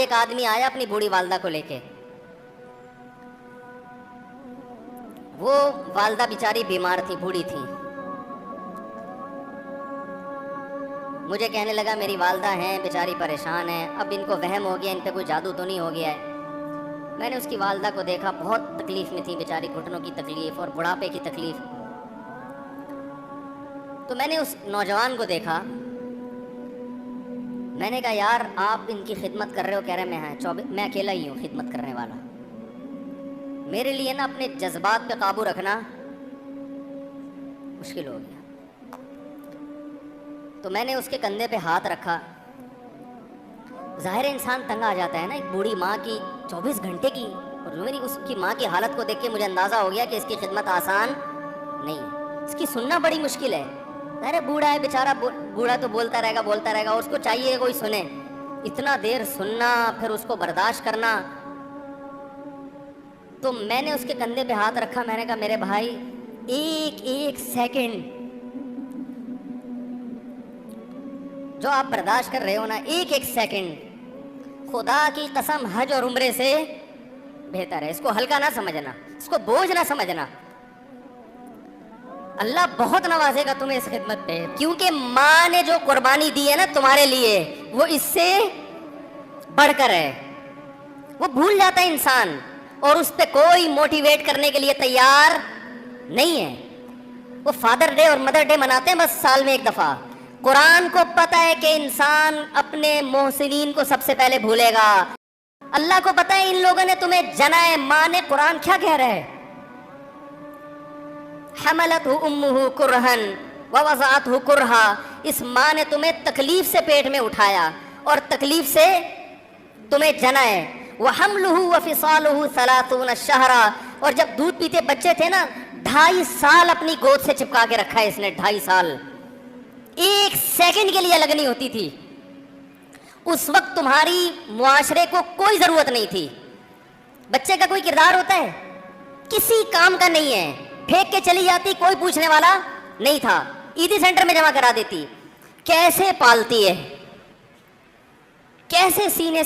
ایک آدمی آیا اپنی بوڑھی والدہ کو لے کے. وہ والدہ بیچاری بیمار تھی, بوڑھی تھی. مجھے کہنے لگا میری والدہ ہیں بیچاری پریشان ہیں, اب ان کو وہم ہو گیا, ان پہ کوئی جادو تو نہیں ہو گیا ہے. میں نے اس کی والدہ کو دیکھا, بہت تکلیف میں تھی بیچاری, گھٹنوں کی تکلیف اور بڑھاپے کی تکلیف. تو میں نے اس نوجوان کو دیکھا, میں نے کہا یار آپ ان کی خدمت کر رہے ہو؟ کہہ رہے میں اکیلا ہی ہوں خدمت کرنے والا. میرے لیے نا اپنے جذبات پہ قابو رکھنا مشکل ہو گیا. تو میں نے اس کے کندھے پہ ہاتھ رکھا. ظاہر انسان تنگ آ جاتا ہے نا, ایک بوڑھی ماں کی 24 گھنٹے کی, اور میری اس کی ماں کی حالت کو دیکھ کے مجھے اندازہ ہو گیا کہ اس کی خدمت آسان نہیں ہے, اس کی سننا بڑی مشکل ہے. ارے بوڑھا ہے بیچارہ, بوڑھا تو بولتا رہے گا, اور اس کو چاہیے کوئی سنے. اتنا دیر سننا, پھر اس کو برداشت کرنا. تو میں نے اس کے کندھے پہ ہاتھ رکھا, میں نے کہا میرے بھائی ایک سیکنڈ جو آپ برداشت کر رہے ہو نا, ایک سیکنڈ خدا کی قسم حج اور عمرے سے بہتر ہے. اس کو ہلکا نہ سمجھنا, اس کو بوجھ نہ سمجھنا. اللہ بہت نوازے گا تمہیں اس خدمت پہ, کیونکہ ماں نے جو قربانی دی ہے نا تمہارے لیے, وہ اس سے بڑھ کر ہے. وہ بھول جاتا ہے انسان, اور اس پہ کوئی موٹیویٹ کرنے کے لیے تیار نہیں ہے. وہ فادر ڈے اور مدر ڈے مناتے ہیں بس سال میں ایک دفعہ. قرآن کو پتہ ہے کہ انسان اپنے محسنین کو سب سے پہلے بھولے گا. اللہ کو پتہ ہے ان لوگوں نے تمہیں جنا ہے. ماں نے, قرآن کیا کہہ رہا ہے, حملتہ امہ کرہن ووضعتہ کرہا, اس ماں نے تمہیں تکلیف سے پیٹ میں اٹھایا اور تکلیف سے تمہیں جنا ہے. وحملہ وفصالہ 30 شہرا, اور جب دودھ پیتے بچے تھے نا 2.5 سال اپنی گود سے چپکا کے رکھا ہے اس نے, 2.5 سال. ایک سیکنڈ کے لیے الگ نہیں ہوتی تھی. اس وقت تمہاری معاشرے کو کوئی ضرورت نہیں تھی. بچے کا کوئی کردار ہوتا ہے؟ کسی کام کا نہیں ہے. پھینک کے چلی جاتی, کوئی پوچھنے والا نہیں تھا. عیدی سینٹر میں جمع کرا دیتی. کیسے پالتی ہے, کیسے سینے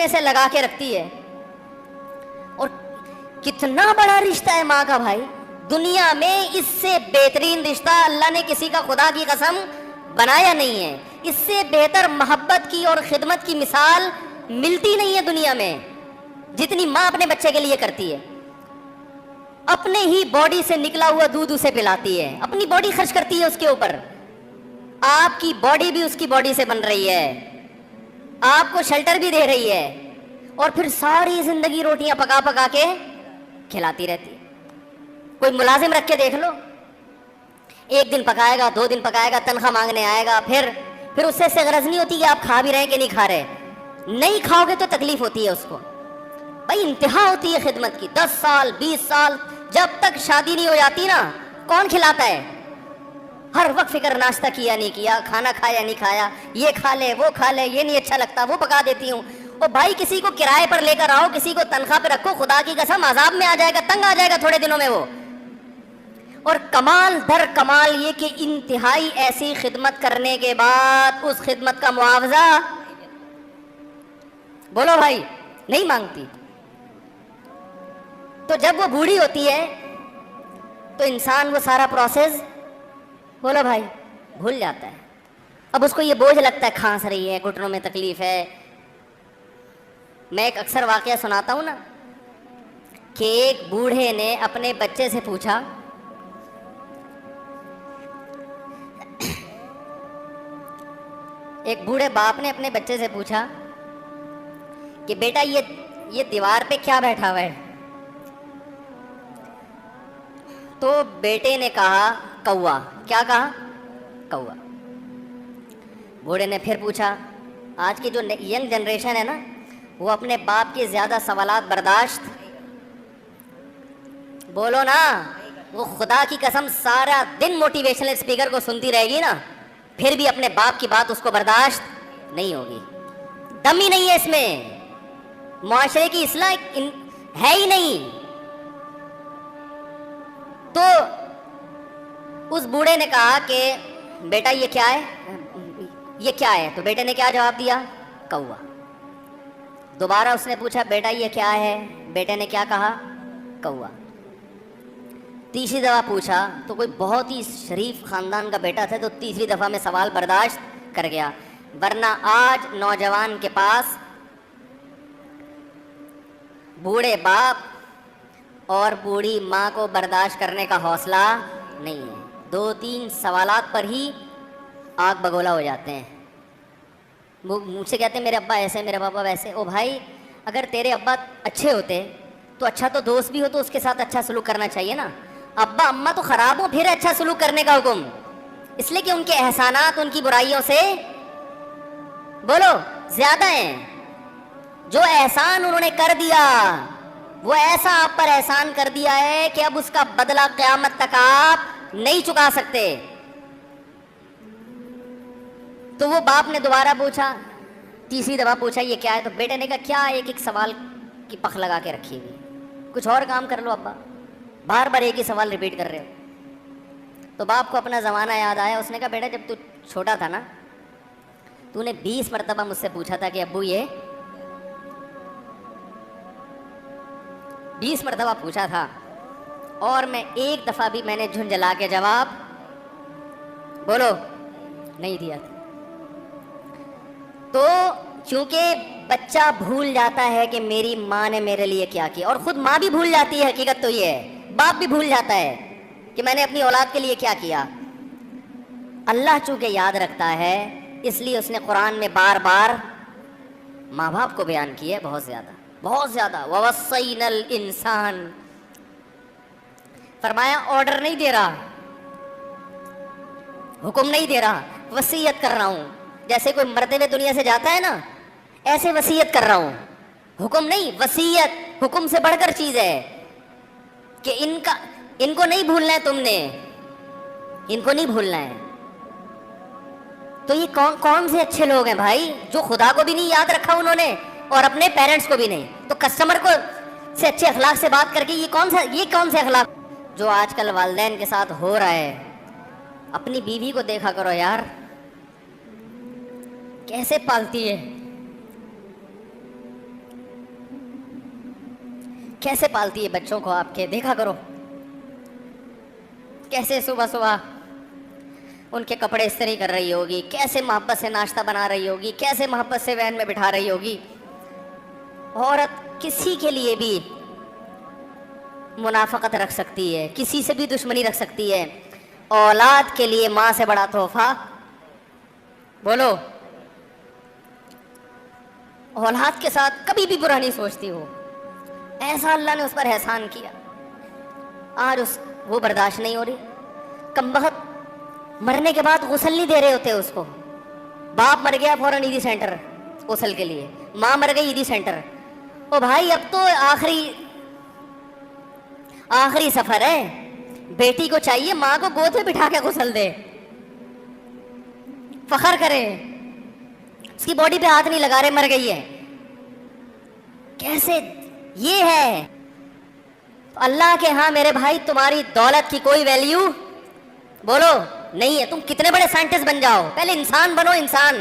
سے لگا کے رکھتی ہے. اور کتنا بڑا رشتہ ہے ماں کا بھائی. دنیا میں اس سے بہترین رشتہ اللہ نے کسی کا خدا کی قسم بنایا نہیں ہے. اس سے بہتر محبت کی اور خدمت کی مثال ملتی نہیں ہے دنیا میں, جتنی ماں اپنے بچے کے لیے کرتی ہے. اپنے ہی باڈی سے نکلا ہوا دودھ اسے پلاتی ہے, اپنی باڈی خرچ کرتی ہے اس کے اوپر. آپ کی باڈی بھی اس کی باڈی سے بن رہی ہے, آپ کو شیلٹر بھی دے رہی ہے, اور پھر ساری زندگی روٹیاں پکا پکا کے کھلاتی رہتی ہے. کوئی ملازم رکھ کے دیکھ لو, 1 دن پکائے گا, 2 دن پکائے گا, تنخواہ مانگنے آئے گا, پھر اس سے غرض نہیں ہوتی کہ آپ کھا بھی رہے ہیں کہ نہیں کھا رہے. نہیں کھاؤ گے تو تکلیف ہوتی ہے اس کو. بھائی انتہا ہوتی ہے خدمت کی. 10 سال 20 سال جب تک شادی نہیں ہو جاتی نا, کون کھلاتا ہے؟ ہر وقت فکر, ناشتہ کیا نہیں کیا, کھانا کھایا نہیں کھایا, یہ کھا لے وہ کھا لے, یہ نہیں اچھا لگتا وہ پکا دیتی ہوں. اور بھائی کسی کو کرائے پر لے کر آؤ, کسی کو تنخواہ پہ رکھو, خدا کی قسم عذاب میں آ جائے گا, تنگ آ جائے گا تھوڑے دنوں میں وہ. اور کمال در کمال یہ کہ انتہائی ایسی خدمت کرنے کے بعد اس خدمت کا معاوضہ بولو بھائی نہیں مانگتی. تو جب وہ بوڑھی ہوتی ہے تو انسان وہ سارا پروسیس بولو بھائی بھول جاتا ہے. اب اس کو یہ بوجھ لگتا ہے, کھانس رہی ہے, گھٹنوں میں تکلیف ہے. میں ایک اکثر واقعہ سناتا ہوں نا, کہ ایک بوڑھے نے اپنے بچے سے پوچھا, ایک بوڑھے باپ نے اپنے بچے سے پوچھا کہ بیٹا یہ دیوار پہ کیا بیٹھا ہوا ہے؟ تو بیٹے نے کہا کوا. کیا کہا؟ کوا. بوڑھے نے پھر پوچھا, آج کی جو ینگ جنریشن ہے نا, وہ اپنے باپ کے زیادہ سوالات برداشت, بولو نا, وہ خدا کی قسم سارا دن موٹیویشنل اسپیکر کو سنتی رہے گی نا, پھر بھی اپنے باپ کی بات اس کو برداشت نہیں ہوگی. دم ہی نہیں ہے اس میں, معاشرے کی اصلاح ہے ہی نہیں. تو اس بوڑھے نے کہا کہ بیٹا یہ کیا ہے؟ یہ کیا ہے؟ تو بیٹے نے کیا جواب دیا؟ کوا۔ دوبارہ اس نے پوچھا بیٹا یہ کیا ہے؟ بیٹے نے کیا کہا؟ کوا۔ تیسری دفعہ پوچھا تو کوئی بہت ہی شریف خاندان کا بیٹا تھا، تو تیسری دفعہ میں سوال برداشت کر گیا، ورنہ آج نوجوان کے پاس بوڑھے باپ اور بوڑھی ماں کو برداشت کرنے کا حوصلہ نہیں ہے۔ 2-3 سوالات پر ہی آگ بگولا ہو جاتے ہیں۔ مجھ سے کہتے ہیں میرے ابا ایسے، میرے پاپا ویسے۔ او بھائی، اگر تیرے ابا اچھے ہوتے تو اچھا تو دوست بھی ہو تو اس کے ساتھ اچھا سلوک کرنا چاہیے نا۔ ابا اماں تو خراب ہو پھر اچھا سلوک کرنے کا حکم، اس لیے کہ ان کے احسانات ان کی برائیوں سے بولو زیادہ ہیں۔ جو احسان انہوں نے کر دیا وہ ایسا آپ پر احسان کر دیا ہے کہ اب اس کا بدلہ قیامت تک آپ نہیں چکا سکتے۔ تو وہ باپ نے دوبارہ پوچھا، تیسری دفعہ پوچھا یہ کیا ہے؟ تو بیٹے نے کہا کیا ایک سوال کی پخ لگا کے رکھی ہوئی، کچھ اور کام کر لو ابا، بار بار ایک ہی سوال ریپیٹ کر رہے ہو۔ تو باپ کو اپنا زمانہ یاد آیا، اس نے کہا بیٹا جب تو چھوٹا تھا نا، تو نے 20 مرتبہ مجھ سے پوچھا تھا کہ ابو یہ 20 مرتبہ پوچھا تھا، اور میں ایک دفعہ بھی میں نے جھنجھلا کے جواب بولو نہیں دیا تھا۔ تو چونکہ بچہ بھول جاتا ہے کہ میری ماں نے میرے لیے کیا کیا، اور خود ماں بھی بھول جاتی ہے، حقیقت تو یہ ہے، باپ بھی بھول جاتا ہے کہ میں نے اپنی اولاد کے لیے کیا کیا۔ اللہ چونکہ یاد رکھتا ہے اس لیے اس نے قرآن میں بار بار ماں باپ کو بیان کیا ہے، بہت زیادہ بہت زیادہ۔ وَوَصَّيْنَا الْإِنسَانَ، فرمایا آرڈر نہیں دے رہا، حکم نہیں دے رہا، وصیت کر رہا ہوں۔ جیسے کوئی مرتے ہوئے دنیا سے جاتا ہے نا، ایسے وصیت کر رہا ہوں، حکم نہیں، وصیت حکم سے بڑھ کر چیز ہے کہ ان کو نہیں بھولنا ہے، تم نے ان کو نہیں بھولنا ہے۔ تو یہ کون سے اچھے لوگ ہیں بھائی، جو خدا کو بھی نہیں یاد رکھا انہوں نے اور اپنے پیرنٹس کو بھی نہیں۔ تو کسٹمر کو سے اچھے اخلاق سے بات کر کے یہ کون سے اخلاق جو آج کل والدین کے ساتھ ہو رہا ہے۔ اپنی بیوی کو دیکھا کرو یار، کیسے پالتی ہے، کیسے پالتی ہے بچوں کو، آپ کے دیکھا کرو، کیسے صبح صبح ان کے کپڑے استری کر رہی ہوگی، کیسے محبت سے ناشتہ بنا رہی ہوگی، کیسے محبت سے وین میں بٹھا رہی ہوگی۔ عورت کسی کے لیے بھی منافقت رکھ سکتی ہے، کسی سے بھی دشمنی رکھ سکتی ہے، اولاد کے لیے ماں سے بڑا تحفہ بولو، اولاد کے ساتھ کبھی بھی برا نہیں سوچتی ہو، ایسا اللہ نے اس پر احسان کیا، آج وہ برداشت نہیں ہو رہی۔ کمبخت مرنے کے بعد غسل نہیں دے رہے ہوتے اس کو، باپ مر گیا فوراً عیدی سینٹر غسل کے لیے، ماں مر گئی عیدی سینٹر۔ او بھائی اب تو آخری سفر ہے، بیٹی کو چاہیے ماں کو گود میں بٹھا کے غسل دے، فخر کرے، اس کی باڈی پہ ہاتھ نہیں لگا رہے، مر گئی ہے۔ کیسے یہ ہے اللہ کے ہاں میرے بھائی، تمہاری دولت کی کوئی ویلیو بولو نہیں ہے، تم کتنے بڑے سائنٹسٹ بن جاؤ، پہلے انسان بنو، انسان۔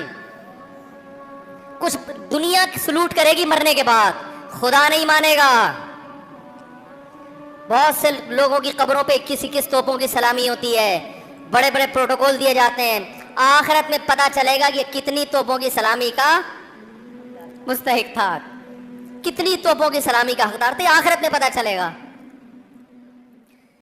کچھ دنیا سلوٹ کرے گی مرنے کے بعد، خدا نہیں مانے گا۔ بہت سے لوگوں کی قبروں پہ 21 توپوں کی سلامی ہوتی ہے، بڑے بڑے پروٹوکول دیے جاتے ہیں، آخرت میں پتہ چلے گا کہ کتنی توپوں کی سلامی کا مستحق تھا، کتنی توپوں کی سلامی کا حقدار تھے، آخرت میں پتہ چلے گا۔